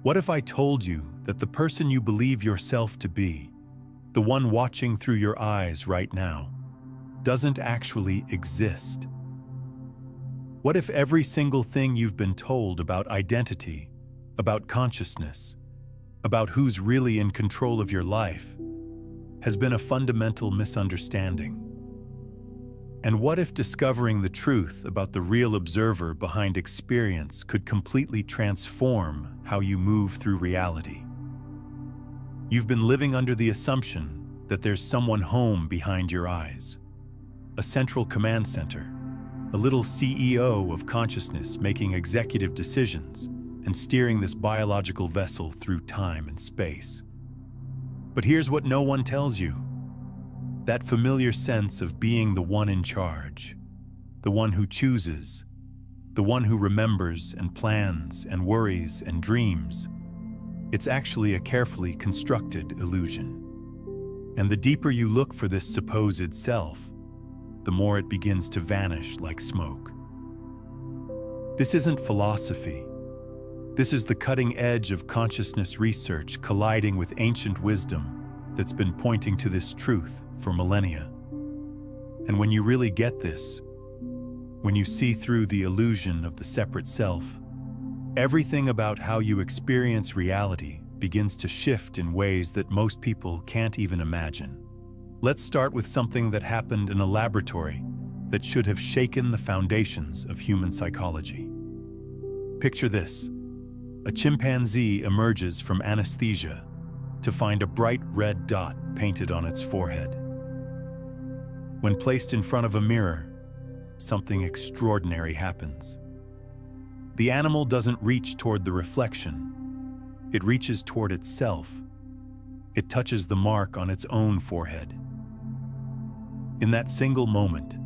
What if I told you that the person you believe yourself to be, the one watching through your eyes right now, doesn't actually exist? What if every single thing you've been told about identity, about consciousness, about who's really in control of your life, has been a fundamental misunderstanding? And what if discovering the truth about the real observer behind experience could completely transform how you move through reality? You've been living under the assumption that there's someone home behind your eyes, a central command center, a little CEO of consciousness making executive decisions and steering this biological vessel through time and space. But here's what no one tells you. That familiar sense of being the one in charge, the one who chooses, the one who remembers and plans and worries and dreams, it's actually a carefully constructed illusion. And the deeper you look for this supposed self, the more it begins to vanish like smoke. This isn't philosophy. This is the cutting edge of consciousness research colliding with ancient wisdom that's been pointing to this truth for millennia. And when you really get this, when you see through the illusion of the separate self, everything about how you experience reality begins to shift in ways that most people can't even imagine. Let's start with something that happened in a laboratory that should have shaken the foundations of human psychology. Picture this: a chimpanzee emerges from anesthesia to find a bright red dot painted on its forehead. When placed in front of a mirror, something extraordinary happens. The animal doesn't reach toward the reflection. It reaches toward itself. It touches the mark on its own forehead. In that single moment,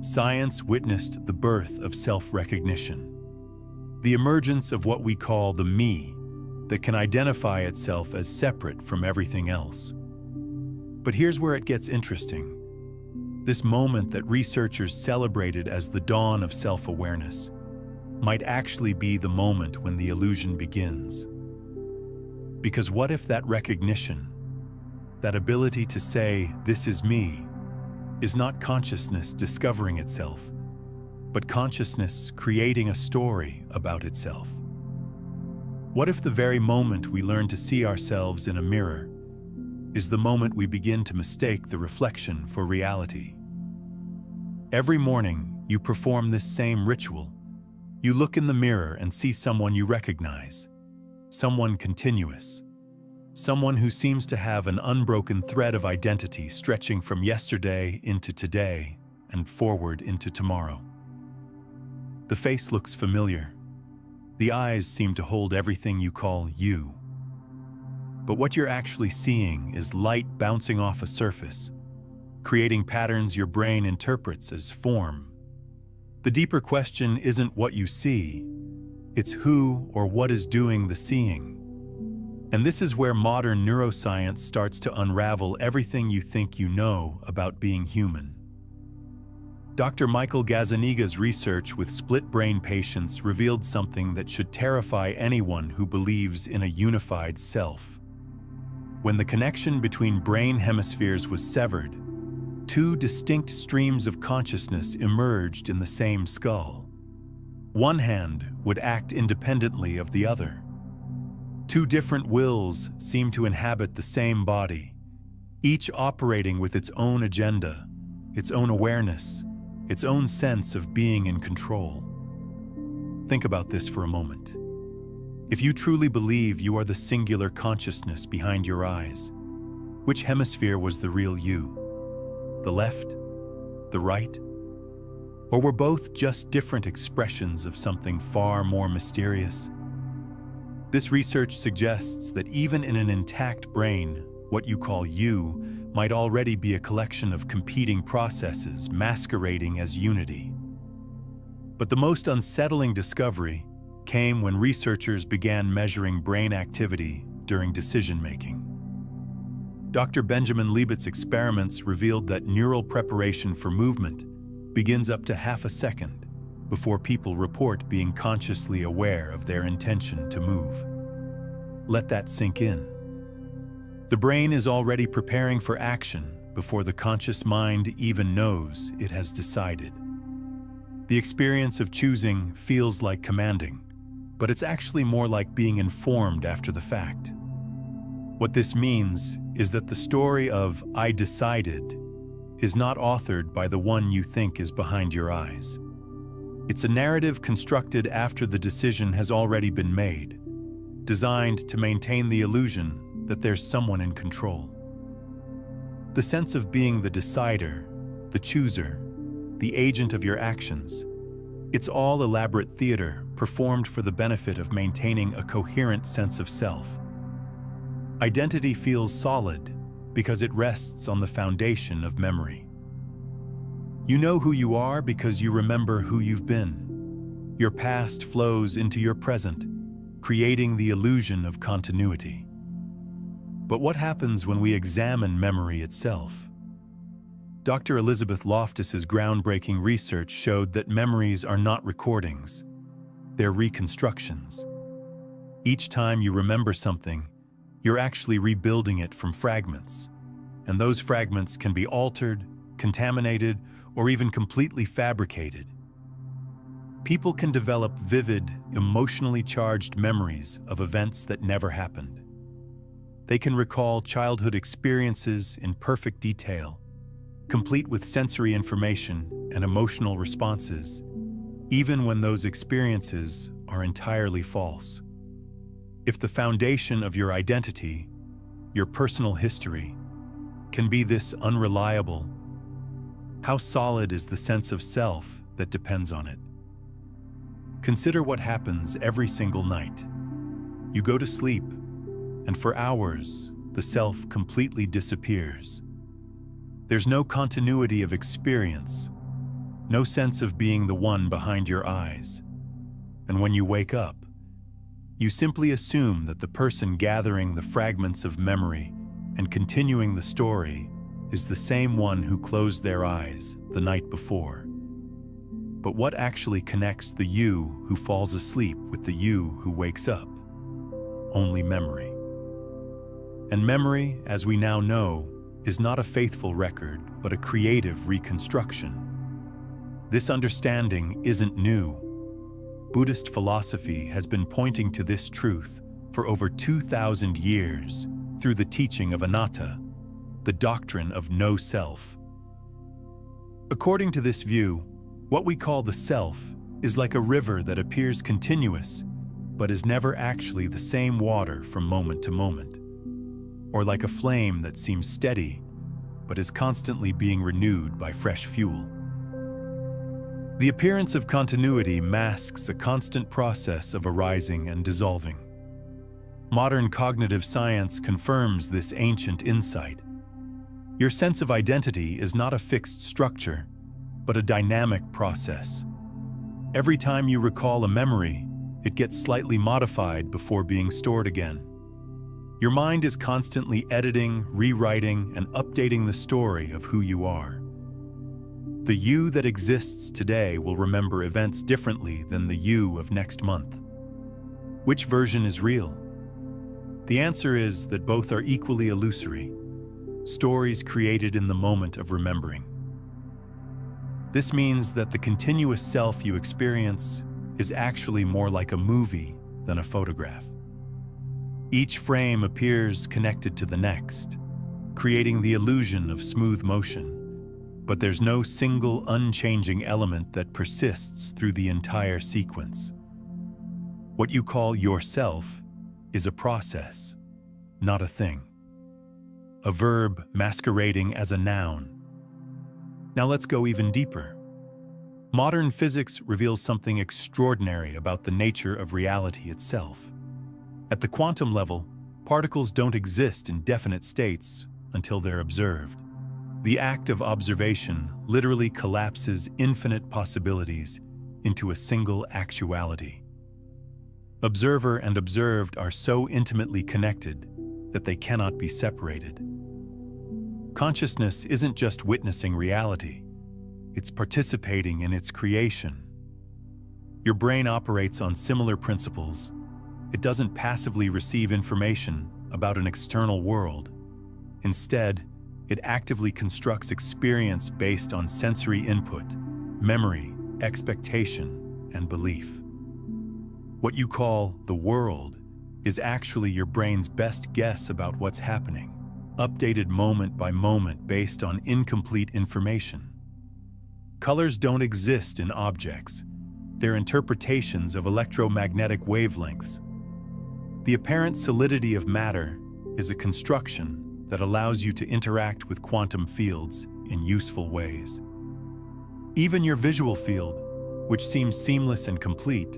science witnessed the birth of self-recognition, the emergence of what we call the me, that can identify itself as separate from everything else. But here's where it gets interesting. This moment that researchers celebrated as the dawn of self-awareness might actually be the moment when the illusion begins. Because what if that recognition, that ability to say, "This is me," is not consciousness discovering itself, but consciousness creating a story about itself? What if the very moment we learn to see ourselves in a mirror is the moment we begin to mistake the reflection for reality? Every morning, you perform this same ritual. You look in the mirror and see someone you recognize, someone continuous, someone who seems to have an unbroken thread of identity stretching from yesterday into today and forward into tomorrow. The face looks familiar. The eyes seem to hold everything you call you. But what you're actually seeing is light bouncing off a surface, creating patterns your brain interprets as form. The deeper question isn't what you see, it's who or what is doing the seeing. And this is where modern neuroscience starts to unravel everything you think you know about being human. Dr. Michael Gazzaniga's research with split-brain patients revealed something that should terrify anyone who believes in a unified self. When the connection between brain hemispheres was severed, two distinct streams of consciousness emerged in the same skull. One hand would act independently of the other. Two different wills seemed to inhabit the same body, each operating with its own agenda, its own awareness, its own sense of being in control. Think about this for a moment. If you truly believe you are the singular consciousness behind your eyes, which hemisphere was the real you? The left? The right? Or were both just different expressions of something far more mysterious? This research suggests that even in an intact brain, what you call you might already be a collection of competing processes masquerading as unity. But the most unsettling discovery came when researchers began measuring brain activity during decision-making. Dr. Benjamin Liebet's experiments revealed that neural preparation for movement begins up to half a second before people report being consciously aware of their intention to move. Let that sink in. The brain is already preparing for action before the conscious mind even knows it has decided. The experience of choosing feels like commanding, but it's actually more like being informed after the fact. What this means is that the story of "I decided" is not authored by the one you think is behind your eyes. It's a narrative constructed after the decision has already been made, designed to maintain the illusion that there's someone in control. The sense of being the decider, the chooser, the agent of your actions, it's all elaborate theater performed for the benefit of maintaining a coherent sense of self. Identity feels solid because it rests on the foundation of memory. You know who you are because you remember who you've been. Your past flows into your present, creating the illusion of continuity. But what happens when we examine memory itself? Dr. Elizabeth Loftus's groundbreaking research showed that memories are not recordings, they're reconstructions. Each time you remember something, you're actually rebuilding it from fragments, and those fragments can be altered, contaminated, or even completely fabricated. People can develop vivid, emotionally charged memories of events that never happened. They can recall childhood experiences in perfect detail, complete with sensory information and emotional responses, even when those experiences are entirely false. If the foundation of your identity, your personal history, can be this unreliable, how solid is the sense of self that depends on it? Consider what happens every single night. You go to sleep, and for hours, the self completely disappears. There's no continuity of experience, no sense of being the one behind your eyes. And when you wake up, you simply assume that the person gathering the fragments of memory and continuing the story is the same one who closed their eyes the night before. But what actually connects the you who falls asleep with the you who wakes up? Only memory. And memory, as we now know, is not a faithful record, but a creative reconstruction. This understanding isn't new. Buddhist philosophy has been pointing to this truth for over 2,000 years through the teaching of anatta, the doctrine of no self. According to this view, what we call the self is like a river that appears continuous, but is never actually the same water from moment to moment, or like a flame that seems steady, but is constantly being renewed by fresh fuel. The appearance of continuity masks a constant process of arising and dissolving. Modern cognitive science confirms this ancient insight. Your sense of identity is not a fixed structure, but a dynamic process. Every time you recall a memory, it gets slightly modified before being stored again. Your mind is constantly editing, rewriting, and updating the story of who you are. The you that exists today will remember events differently than the you of next month. Which version is real? The answer is that both are equally illusory, stories created in the moment of remembering. This means that the continuous self you experience is actually more like a movie than a photograph. Each frame appears connected to the next, creating the illusion of smooth motion. But there's no single unchanging element that persists through the entire sequence. What you call yourself is a process, not a thing. A verb masquerading as a noun. Now let's go even deeper. Modern physics reveals something extraordinary about the nature of reality itself. At the quantum level, particles don't exist in definite states until they're observed. The act of observation literally collapses infinite possibilities into a single actuality. Observer and observed are so intimately connected that they cannot be separated. Consciousness isn't just witnessing reality, it's participating in its creation. Your brain operates on similar principles, It doesn't passively receive information about an external world. Instead, it actively constructs experience based on sensory input, memory, expectation, and belief. What you call the world is actually your brain's best guess about what's happening, updated moment by moment based on incomplete information. Colors don't exist in objects. They're interpretations of electromagnetic wavelengths. The apparent solidity of matter is a construction that allows you to interact with quantum fields in useful ways. Even your visual field, which seems seamless and complete,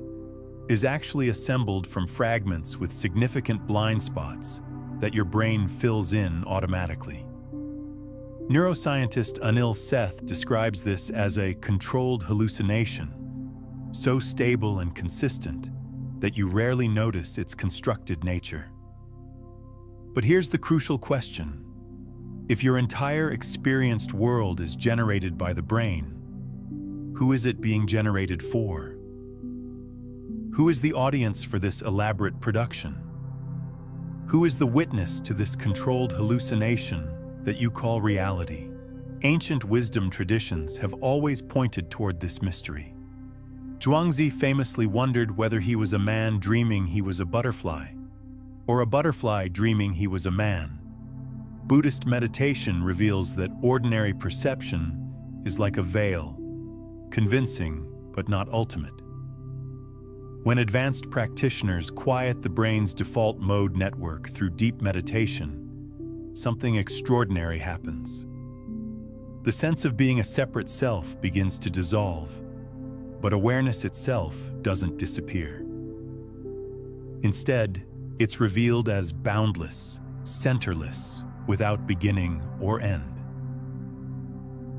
is actually assembled from fragments with significant blind spots that your brain fills in automatically. Neuroscientist Anil Seth describes this as a controlled hallucination, so stable and consistent that you rarely notice its constructed nature. But here's the crucial question. If your entire experienced world is generated by the brain, who is it being generated for? Who is the audience for this elaborate production? Who is the witness to this controlled hallucination that you call reality? Ancient wisdom traditions have always pointed toward this mystery. Zhuangzi famously wondered whether he was a man dreaming he was a butterfly, or a butterfly dreaming he was a man. Buddhist meditation reveals that ordinary perception is like a veil, convincing but not ultimate. When advanced practitioners quiet the brain's default mode network through deep meditation, something extraordinary happens. The sense of being a separate self begins to dissolve, but awareness itself doesn't disappear. Instead, it's revealed as boundless, centerless, without beginning or end.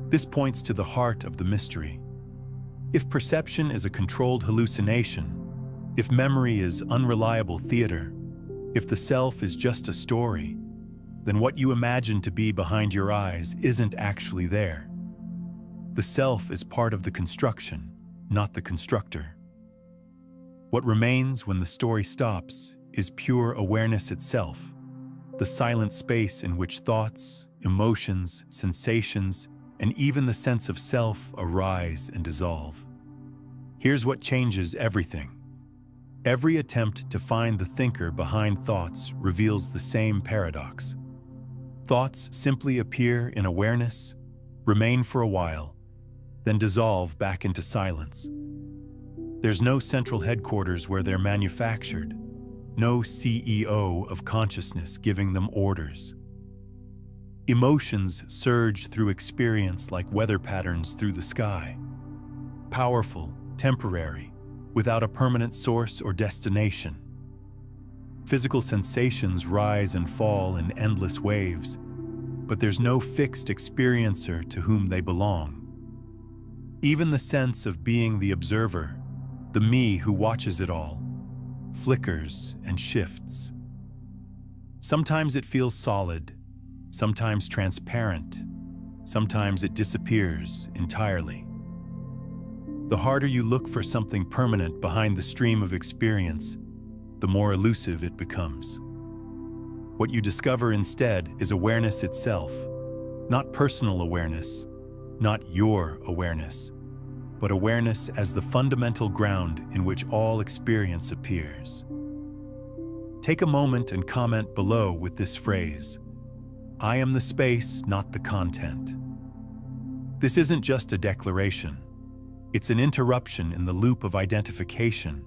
This points to the heart of the mystery. If perception is a controlled hallucination, if memory is unreliable theater, if the self is just a story, then what you imagine to be behind your eyes isn't actually there. The self is part of the construction, not the constructor. What remains when the story stops is pure awareness itself, the silent space in which thoughts, emotions, sensations, and even the sense of self arise and dissolve. Here's what changes everything. Every attempt to find the thinker behind thoughts reveals the same paradox. Thoughts simply appear in awareness, remain for a while, then dissolve back into silence. There's no central headquarters where they're manufactured, no CEO of consciousness giving them orders. Emotions surge through experience like weather patterns through the sky. Powerful, temporary, without a permanent source or destination. Physical sensations rise and fall in endless waves, but there's no fixed experiencer to whom they belong. Even the sense of being the observer, the me who watches it all, flickers and shifts. Sometimes it feels solid, sometimes transparent, sometimes it disappears entirely. The harder you look for something permanent behind the stream of experience, the more elusive it becomes. What you discover instead is awareness itself, not personal awareness, not your awareness, but awareness as the fundamental ground in which all experience appears. Take a moment and comment below with this phrase: I am the space, not the content. This isn't just a declaration. It's an interruption in the loop of identification,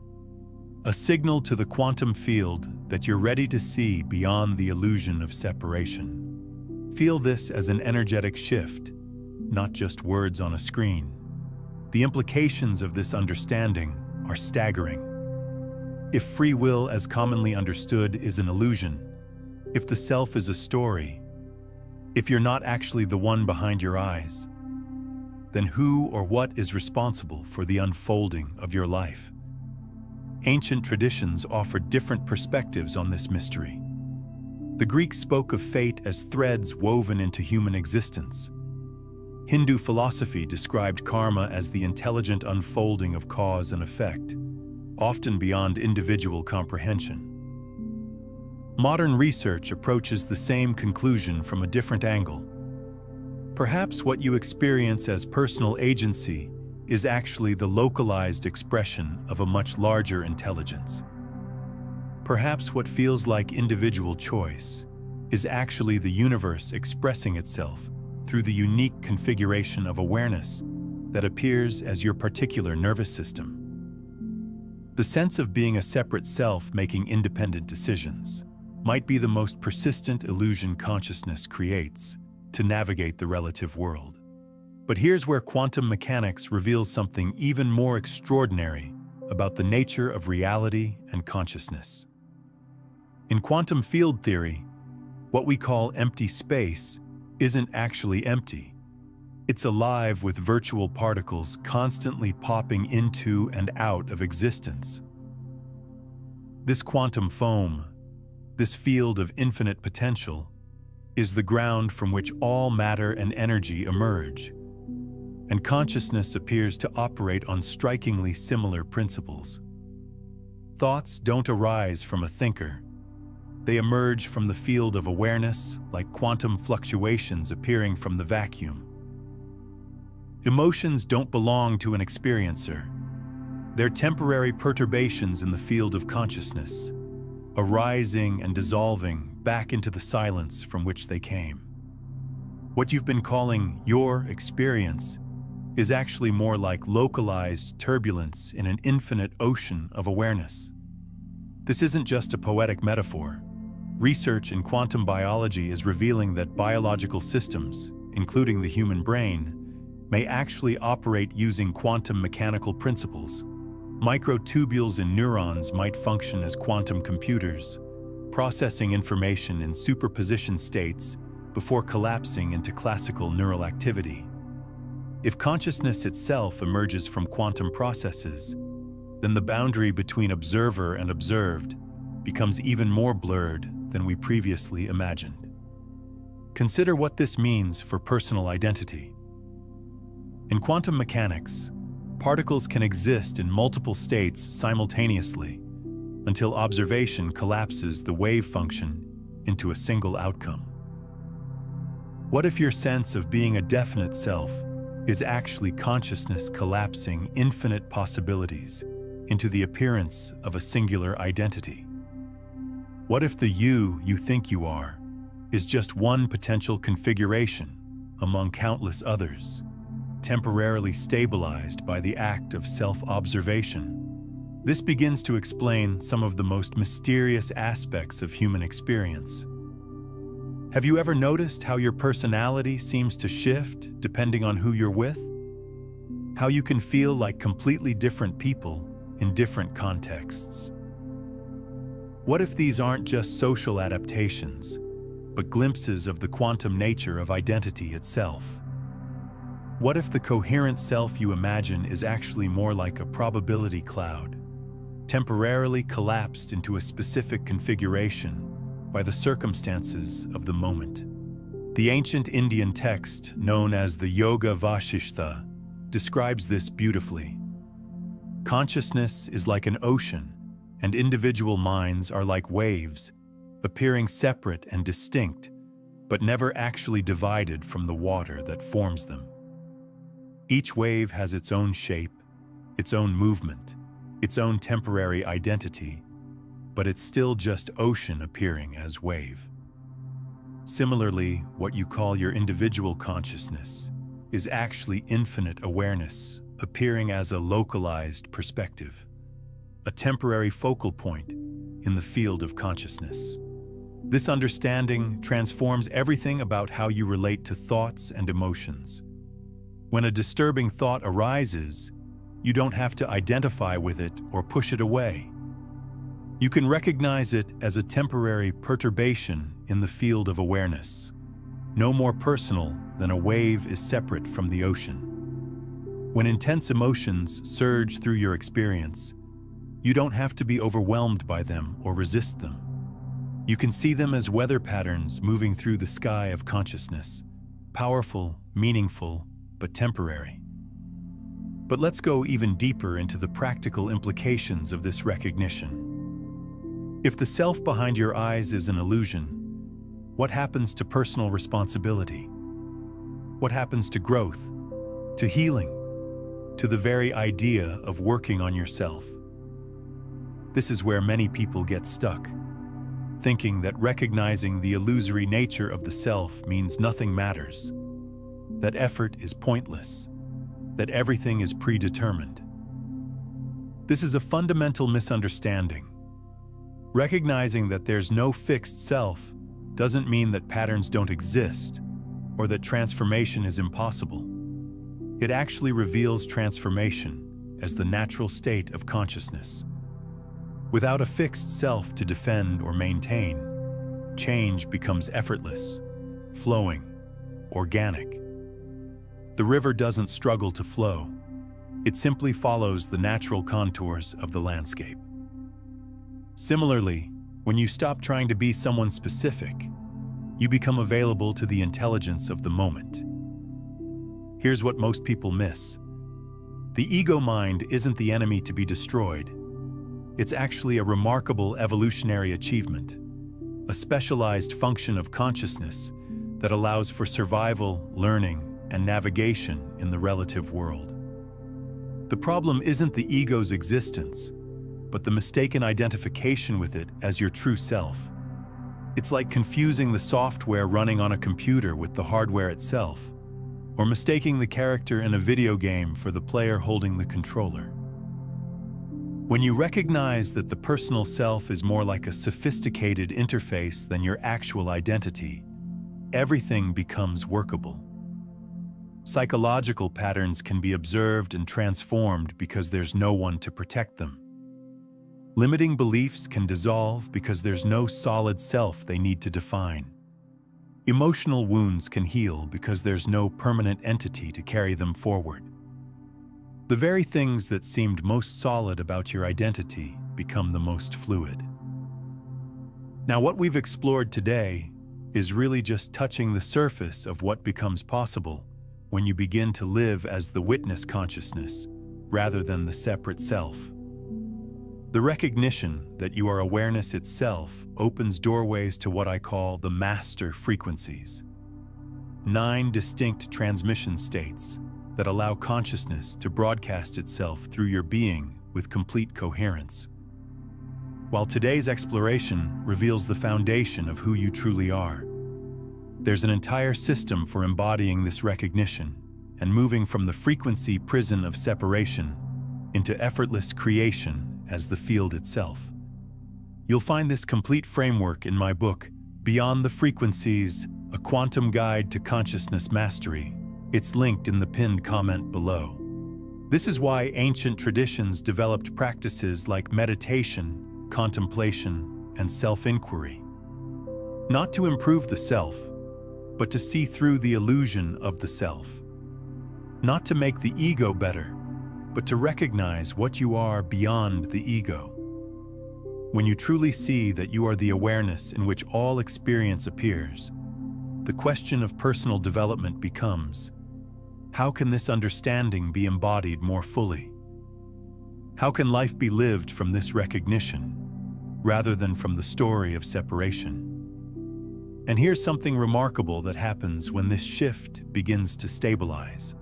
a signal to the quantum field that you're ready to see beyond the illusion of separation. Feel this as an energetic shift, not just words on a screen. The implications of this understanding are staggering. If free will as commonly understood is an illusion, if the self is a story, if you're not actually the one behind your eyes, then who or what is responsible for the unfolding of your life? Ancient traditions offer different perspectives on this mystery. The Greeks spoke of fate as threads woven into human existence. Hindu philosophy described karma as the intelligent unfolding of cause and effect, often beyond individual comprehension. Modern research approaches the same conclusion from a different angle. Perhaps what you experience as personal agency is actually the localized expression of a much larger intelligence. Perhaps what feels like individual choice is actually the universe expressing itself through the unique configuration of awareness that appears as your particular nervous system. The sense of being a separate self making independent decisions might be the most persistent illusion consciousness creates to navigate the relative world. But here's where quantum mechanics reveals something even more extraordinary about the nature of reality and consciousness. In quantum field theory, what we call empty space isn't actually empty. It's alive with virtual particles constantly popping into and out of existence. This quantum foam, this field of infinite potential, is the ground from which all matter and energy emerge, and consciousness appears to operate on strikingly similar principles. Thoughts don't arise from a thinker. They emerge from the field of awareness like quantum fluctuations appearing from the vacuum. Emotions don't belong to an experiencer. They're temporary perturbations in the field of consciousness, arising and dissolving back into the silence from which they came. What you've been calling your experience is actually more like localized turbulence in an infinite ocean of awareness. This isn't just a poetic metaphor. Research in quantum biology is revealing that biological systems, including the human brain, may actually operate using quantum mechanical principles. Microtubules in neurons might function as quantum computers, processing information in superposition states before collapsing into classical neural activity. If consciousness itself emerges from quantum processes, then the boundary between observer and observed becomes even more blurred than we previously imagined. Consider what this means for personal identity. In quantum mechanics, particles can exist in multiple states simultaneously until observation collapses the wave function into a single outcome. What if your sense of being a definite self is actually consciousness collapsing infinite possibilities into the appearance of a singular identity? What if the you think you are is just one potential configuration among countless others, temporarily stabilized by the act of self-observation? This begins to explain some of the most mysterious aspects of human experience. Have you ever noticed how your personality seems to shift depending on who you're with? How you can feel like completely different people in different contexts? What if these aren't just social adaptations, but glimpses of the quantum nature of identity itself? What if the coherent self you imagine is actually more like a probability cloud, temporarily collapsed into a specific configuration by the circumstances of the moment? The ancient Indian text, known as the Yoga Vasishtha, describes this beautifully. Consciousness is like an ocean, and individual minds are like waves, appearing separate and distinct, but never actually divided from the water that forms them. Each wave has its own shape, its own movement, its own temporary identity, but it's still just ocean appearing as wave. Similarly, what you call your individual consciousness is actually infinite awareness appearing as a localized perspective, a temporary focal point in the field of consciousness. This understanding transforms everything about how you relate to thoughts and emotions. When a disturbing thought arises, you don't have to identify with it or push it away. You can recognize it as a temporary perturbation in the field of awareness, no more personal than a wave is separate from the ocean. When intense emotions surge through your experience, you don't have to be overwhelmed by them or resist them. You can see them as weather patterns moving through the sky of consciousness, powerful, meaningful, but temporary. But let's go even deeper into the practical implications of this recognition. If the self behind your eyes is an illusion, what happens to personal responsibility? What happens to growth, to healing, to the very idea of working on yourself? This is where many people get stuck, thinking that recognizing the illusory nature of the self means nothing matters, that effort is pointless, that everything is predetermined. This is a fundamental misunderstanding. Recognizing that there's no fixed self doesn't mean that patterns don't exist or that transformation is impossible. It actually reveals transformation as the natural state of consciousness. Without a fixed self to defend or maintain, change becomes effortless, flowing, organic. The river doesn't struggle to flow. It simply follows the natural contours of the landscape. Similarly, when you stop trying to be someone specific, you become available to the intelligence of the moment. Here's what most people miss. The ego mind isn't the enemy to be destroyed. It's actually a remarkable evolutionary achievement, a specialized function of consciousness that allows for survival, learning, and navigation in the relative world. The problem isn't the ego's existence, but the mistaken identification with it as your true self. It's like confusing the software running on a computer with the hardware itself, or mistaking the character in a video game for the player holding the controller. When you recognize that the personal self is more like a sophisticated interface than your actual identity, everything becomes workable. Psychological patterns can be observed and transformed because there's no one to protect them. Limiting beliefs can dissolve because there's no solid self they need to define. Emotional wounds can heal because there's no permanent entity to carry them forward. The very things that seemed most solid about your identity become the most fluid. Now, what we've explored today is really just touching the surface of what becomes possible when you begin to live as the witness consciousness rather than the separate self. The recognition that you are awareness itself opens doorways to what I call the master frequencies. 9 distinct transmission states that allow consciousness to broadcast itself through your being with complete coherence. While today's exploration reveals the foundation of who you truly are, there's an entire system for embodying this recognition and moving from the frequency prison of separation into effortless creation as the field itself. You'll find this complete framework in my book, Beyond the Frequencies, A Quantum Guide to Consciousness Mastery. It's linked in the pinned comment below. This is why ancient traditions developed practices like meditation, contemplation, and self-inquiry. Not to improve the self, but to see through the illusion of the self. Not to make the ego better, but to recognize what you are beyond the ego. When you truly see that you are the awareness in which all experience appears, the question of personal development becomes, how can this understanding be embodied more fully? How can life be lived from this recognition, rather than from the story of separation? And here's something remarkable that happens when this shift begins to stabilize.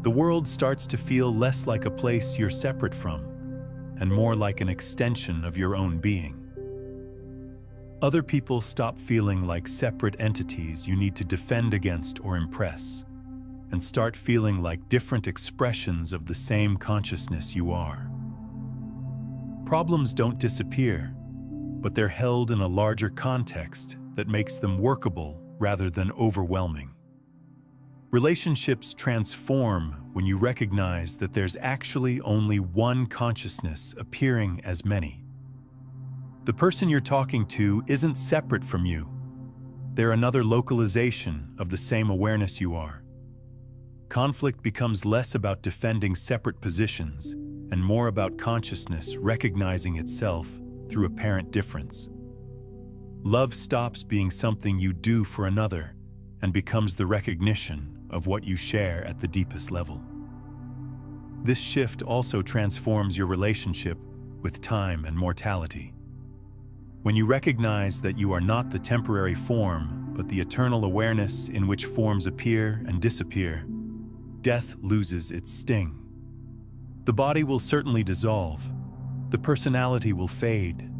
The world starts to feel less like a place you're separate from, and more like an extension of your own being. Other people stop feeling like separate entities you need to defend against or impress, and start feeling like different expressions of the same consciousness you are. Problems don't disappear, but they're held in a larger context that makes them workable rather than overwhelming. Relationships transform when you recognize that there's actually only one consciousness appearing as many. The person you're talking to isn't separate from you. They're another localization of the same awareness you are. Conflict becomes less about defending separate positions and more about consciousness recognizing itself through apparent difference. Love stops being something you do for another and becomes the recognition of what you share at the deepest level. This shift also transforms your relationship with time and mortality. When you recognize that you are not the temporary form, but the eternal awareness in which forms appear and disappear, death loses its sting. The body will certainly dissolve, the personality will fade,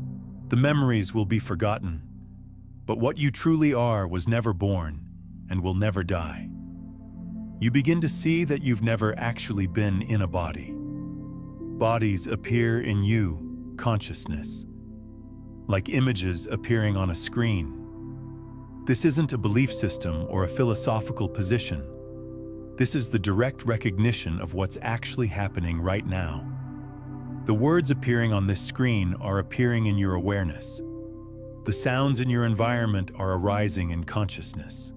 the memories will be forgotten, but what you truly are was never born and will never die. You begin to see that you've never actually been in a body. Bodies appear in you, consciousness, like images appearing on a screen. This isn't a belief system or a philosophical position. This is the direct recognition of what's actually happening right now. The words appearing on this screen are appearing in your awareness. The sounds in your environment are arising in consciousness.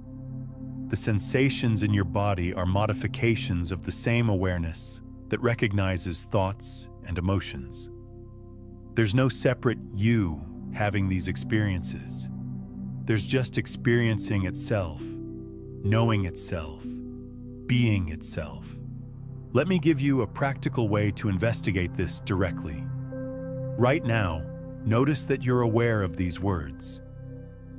The sensations in your body are modifications of the same awareness that recognizes thoughts and emotions. There's no separate you having these experiences. There's just experiencing itself, knowing itself, being itself. Let me give you a practical way to investigate this directly. Right now, notice that you're aware of these words.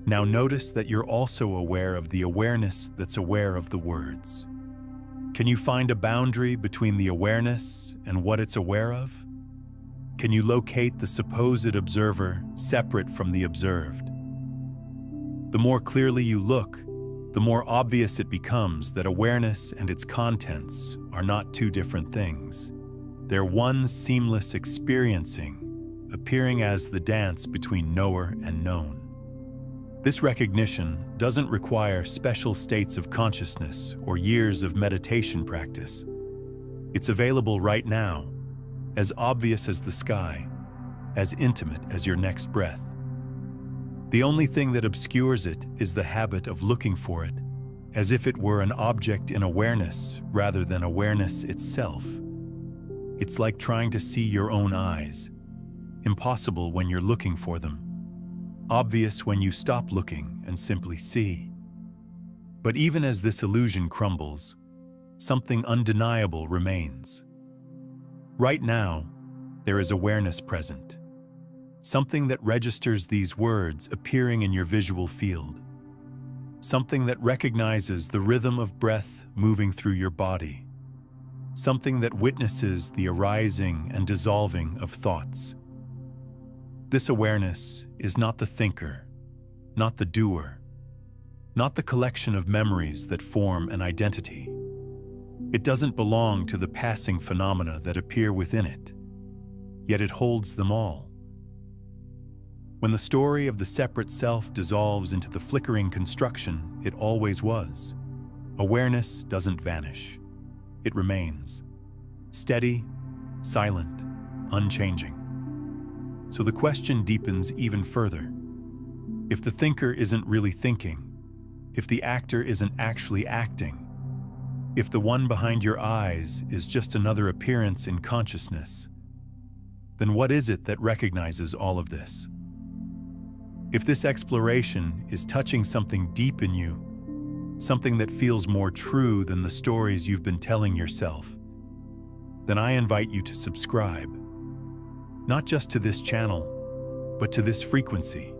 Now notice that you're also aware of the awareness that's aware of the words. Can you find a boundary between the awareness and what it's aware of? Can you locate the supposed observer separate from the observed? The more clearly you look, the more obvious it becomes that awareness and its contents are not two different things. They're one seamless experiencing, appearing as the dance between knower and known. This recognition doesn't require special states of consciousness or years of meditation practice. It's available right now, as obvious as the sky, as intimate as your next breath. The only thing that obscures it is the habit of looking for it, as if it were an object in awareness rather than awareness itself. It's like trying to see your own eyes, impossible when you're looking for them, obvious when you stop looking and simply see. But even as this illusion crumbles, something undeniable remains. Right now, there is awareness present, something that registers these words appearing in your visual field, something that recognizes the rhythm of breath moving through your body, something that witnesses the arising and dissolving of thoughts. This awareness is not the thinker, not the doer, not the collection of memories that form an identity. It doesn't belong to the passing phenomena that appear within it, yet it holds them all. When the story of the separate self dissolves into the flickering construction it always was, awareness doesn't vanish. It remains, steady, silent, unchanging. So the question deepens even further. If the thinker isn't really thinking, if the actor isn't actually acting, if the one behind your eyes is just another appearance in consciousness, then what is it that recognizes all of this? If this exploration is touching something deep in you, something that feels more true than the stories you've been telling yourself, then I invite you to subscribe, not just to this channel, but to this frequency.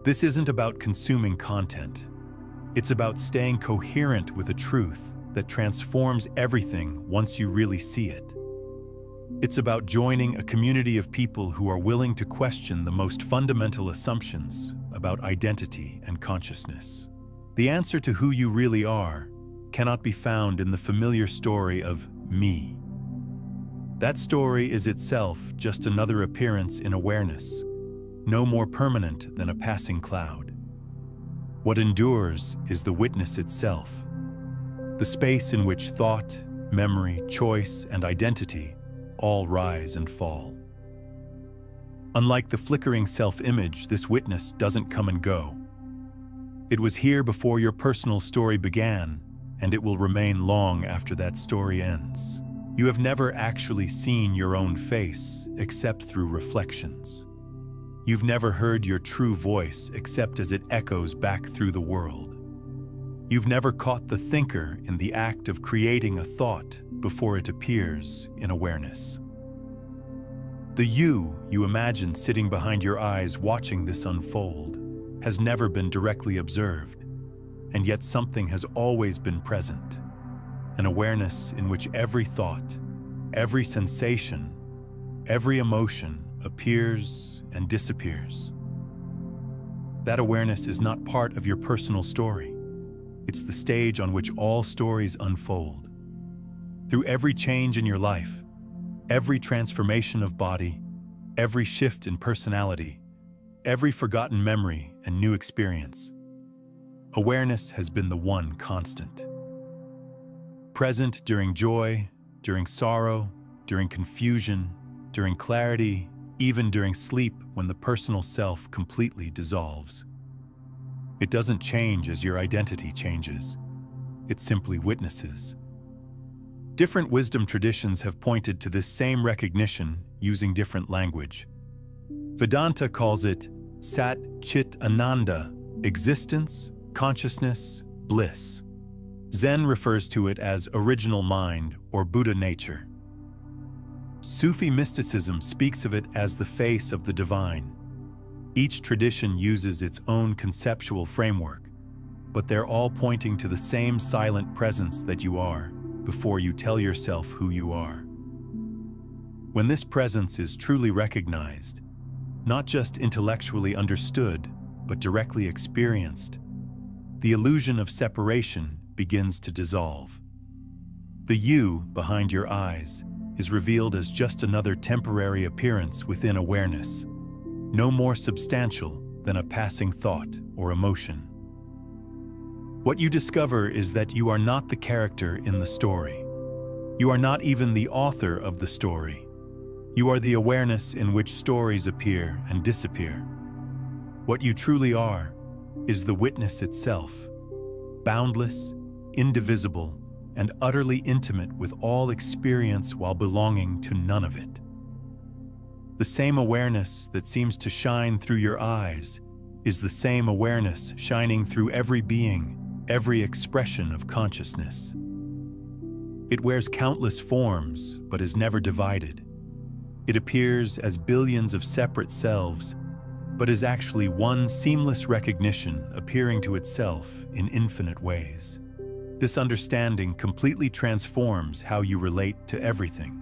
This isn't about consuming content. It's about staying coherent with a truth that transforms everything once you really see it. It's about joining a community of people who are willing to question the most fundamental assumptions about identity and consciousness. The answer to who you really are cannot be found in the familiar story of me. That story is itself just another appearance in awareness, no more permanent than a passing cloud. What endures is the witness itself, the space in which thought, memory, choice, and identity all rise and fall. Unlike the flickering self-image, this witness doesn't come and go. It was here before your personal story began, and it will remain long after that story ends. You have never actually seen your own face except through reflections. You've never heard your true voice except as it echoes back through the world. You've never caught the thinker in the act of creating a thought before it appears in awareness. The you imagine sitting behind your eyes watching this unfold has never been directly observed, and yet something has always been present, an awareness in which every thought, every sensation, every emotion appears and disappears. That awareness is not part of your personal story. It's the stage on which all stories unfold. Through every change in your life, every transformation of body, every shift in personality, every forgotten memory and new experience, awareness has been the one constant. Present during joy, during sorrow, during confusion, during clarity, even during sleep when the personal self completely dissolves. It doesn't change as your identity changes. It simply witnesses. Different wisdom traditions have pointed to this same recognition using different language. Vedanta calls it Sat Chit Ananda, existence, consciousness, bliss. Zen refers to it as original mind or Buddha nature. Sufi mysticism speaks of it as the face of the divine. Each tradition uses its own conceptual framework, but they're all pointing to the same silent presence that you are before you tell yourself who you are. When this presence is truly recognized, not just intellectually understood, but directly experienced, the illusion of separation begins to dissolve. The you behind your eyes is revealed as just another temporary appearance within awareness, no more substantial than a passing thought or emotion. What you discover is that you are not the character in the story. You are not even the author of the story. You are the awareness in which stories appear and disappear. What you truly are is the witness itself, boundless, indivisible, and utterly intimate with all experience while belonging to none of it. The same awareness that seems to shine through your eyes is the same awareness shining through every being, every expression of consciousness. It wears countless forms, but is never divided. It appears as billions of separate selves, but is actually one seamless recognition appearing to itself in infinite ways. This understanding completely transforms how you relate to everything.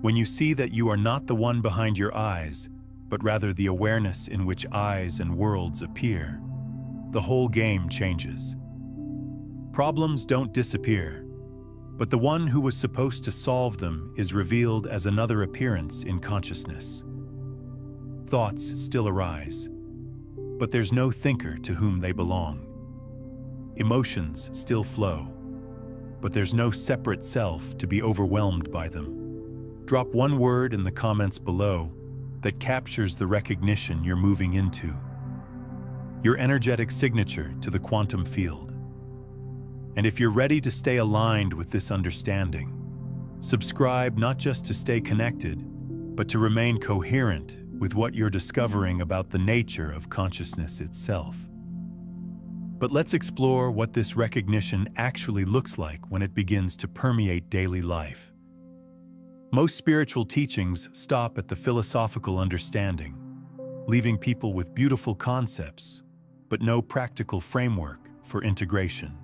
When you see that you are not the one behind your eyes, but rather the awareness in which eyes and worlds appear, the whole game changes. Problems don't disappear, but the one who was supposed to solve them is revealed as another appearance in consciousness. Thoughts still arise, but there's no thinker to whom they belong. Emotions still flow, but there's no separate self to be overwhelmed by them. Drop one word in the comments below that captures the recognition you're moving into, your energetic signature to the quantum field. And if you're ready to stay aligned with this understanding, subscribe not just to stay connected, but to remain coherent with what you're discovering about the nature of consciousness itself. But let's explore what this recognition actually looks like when it begins to permeate daily life. Most spiritual teachings stop at the philosophical understanding, leaving people with beautiful concepts, but no practical framework for integration.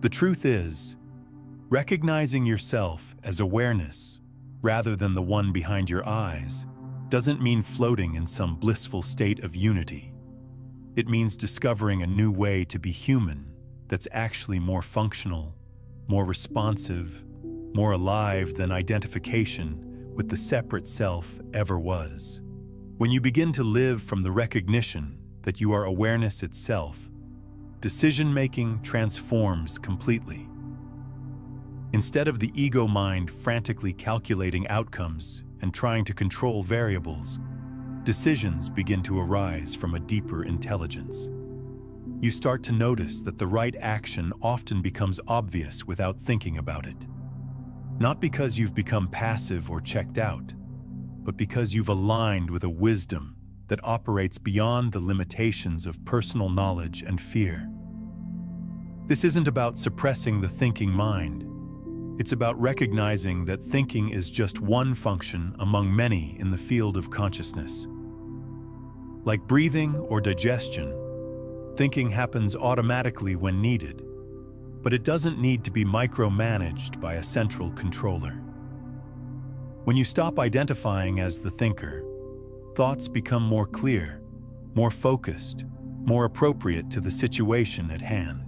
The truth is, recognizing yourself as awareness rather than the one behind your eyes doesn't mean floating in some blissful state of unity. It means discovering a new way to be human that's actually more functional, more responsive, more alive than identification with the separate self ever was. When you begin to live from the recognition that you are awareness itself, decision-making transforms completely. Instead of the ego mind frantically calculating outcomes and trying to control variables, decisions begin to arise from a deeper intelligence. You start to notice that the right action often becomes obvious without thinking about it. Not because you've become passive or checked out, but because you've aligned with a wisdom that operates beyond the limitations of personal knowledge and fear. This isn't about suppressing the thinking mind. It's about recognizing that thinking is just one function among many in the field of consciousness. Like breathing or digestion, thinking happens automatically when needed, but it doesn't need to be micromanaged by a central controller. When you stop identifying as the thinker, thoughts become more clear, more focused, more appropriate to the situation at hand.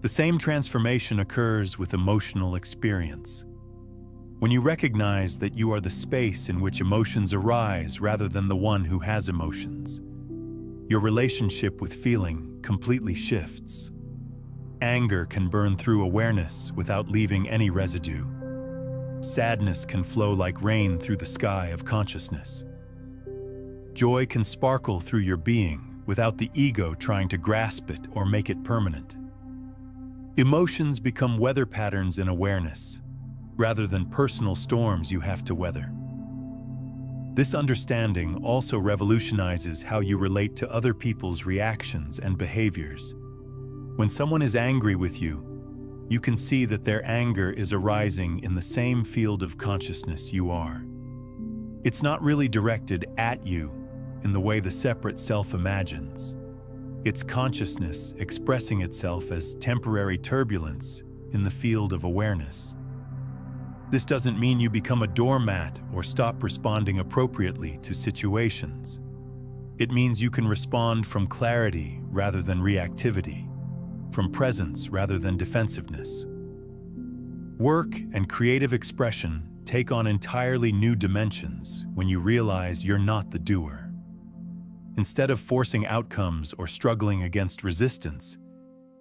The same transformation occurs with emotional experience. When you recognize that you are the space in which emotions arise rather than the one who has emotions, your relationship with feeling completely shifts. Anger can burn through awareness without leaving any residue. Sadness can flow like rain through the sky of consciousness. Joy can sparkle through your being without the ego trying to grasp it or make it permanent. Emotions become weather patterns in awareness, rather than personal storms you have to weather. This understanding also revolutionizes how you relate to other people's reactions and behaviors. When someone is angry with you, you can see that their anger is arising in the same field of consciousness you are. It's not really directed at you in the way the separate self imagines. It's consciousness expressing itself as temporary turbulence in the field of awareness. This doesn't mean you become a doormat or stop responding appropriately to situations. It means you can respond from clarity rather than reactivity, from presence rather than defensiveness. Work and creative expression take on entirely new dimensions when you realize you're not the doer. Instead of forcing outcomes or struggling against resistance,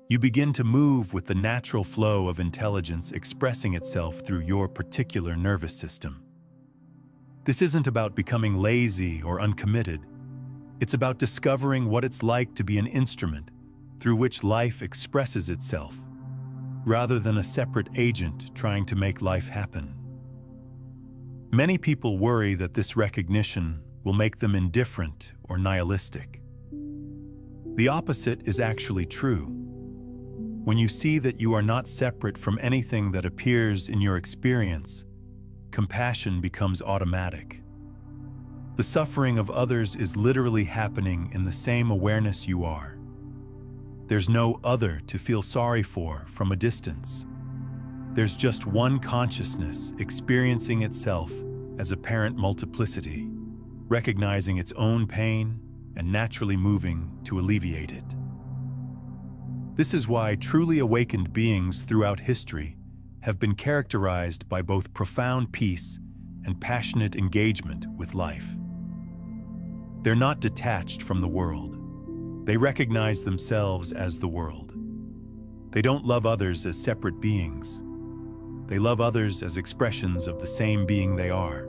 you begin to move with the natural flow of intelligence expressing itself through your particular nervous system. This isn't about becoming lazy or uncommitted. It's about discovering what it's like to be an instrument through which life expresses itself, rather than a separate agent trying to make life happen. Many people worry that this recognition will make them indifferent or nihilistic. The opposite is actually true. When you see that you are not separate from anything that appears in your experience, compassion becomes automatic. The suffering of others is literally happening in the same awareness you are. There's no other to feel sorry for from a distance. There's just one consciousness experiencing itself as apparent multiplicity, recognizing its own pain and naturally moving to alleviate it. This is why truly awakened beings throughout history have been characterized by both profound peace and passionate engagement with life. They're not detached from the world. They recognize themselves as the world. They don't love others as separate beings. They love others as expressions of the same being they are.